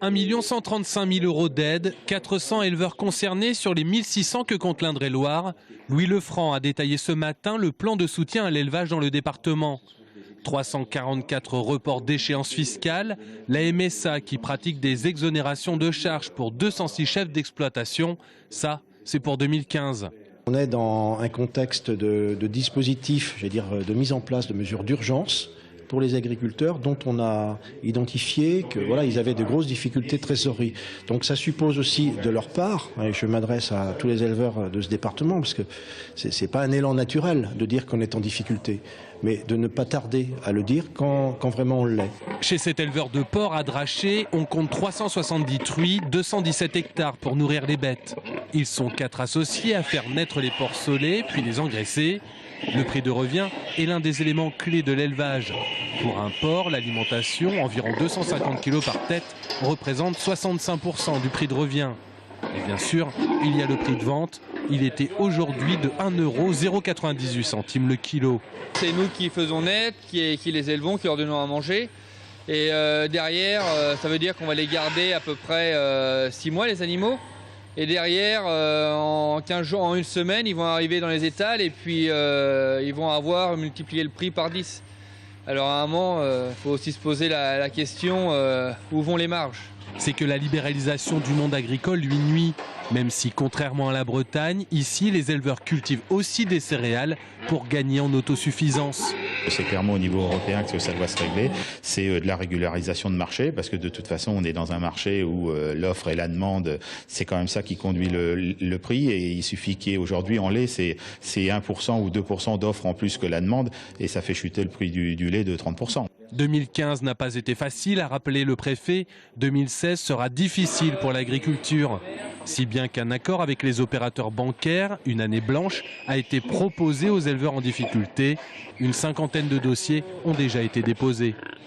1 135 000 € d'aide, 400 éleveurs concernés sur les 1600 que compte l'Indre-et-Loire. Louis Lefranc a détaillé ce matin le plan de soutien à l'élevage dans le département. 344 reports d'échéances fiscales, la MSA qui pratique des exonérations de charges pour 206 chefs d'exploitation, ça c'est pour 2015. On est dans un contexte de dispositif, de mise en place de mesures d'urgence pour les agriculteurs dont on a identifié que ils avaient de grosses difficultés de trésorerie. Donc ça suppose aussi de leur part, et je m'adresse à tous les éleveurs de ce département, parce que c'est pas un élan naturel de dire qu'on est en difficulté, mais de ne pas tarder à le dire quand vraiment on l'est. Chez cet éleveur de porc à Draché, on compte 370 truies, 217 hectares pour nourrir les bêtes. Ils sont 4 associés à faire naître les porcs solés, puis les engraisser. Le prix de revient est l'un des éléments clés de l'élevage. Pour un porc, l'alimentation, environ 250 kg par tête, représente 65% du prix de revient. Et bien sûr, il y a le prix de vente. Il était aujourd'hui de 1,098 € le kilo. C'est nous qui faisons naître, qui les élevons, qui leur donnons à manger. Et derrière, ça veut dire qu'on va les garder à peu près 6 mois, les animaux. Et derrière, en 15 jours, en une semaine, ils vont arriver dans les étals et puis ils vont avoir multiplié le prix par 10. Alors à un moment, il faut aussi se poser la question, où vont les marges ? C'est que la libéralisation du monde agricole lui nuit. Même si, contrairement à la Bretagne, ici, les éleveurs cultivent aussi des céréales pour gagner en autosuffisance. C'est clairement au niveau européen que ça doit se régler. C'est de la régularisation de marché, parce que de toute façon, on est dans un marché où l'offre et la demande, c'est quand même ça qui conduit le prix. Et il suffit qu'il y ait aujourd'hui en lait, c'est 1% ou 2% d'offre en plus que la demande, et ça fait chuter le prix du lait de 30%. 2015 n'a pas été facile, a rappelé le préfet. 2016 sera difficile pour l'agriculture. Si bien qu'un accord avec les opérateurs bancaires, une année blanche, a été proposé aux éleveurs en difficulté. Une cinquantaine de dossiers ont déjà été déposés.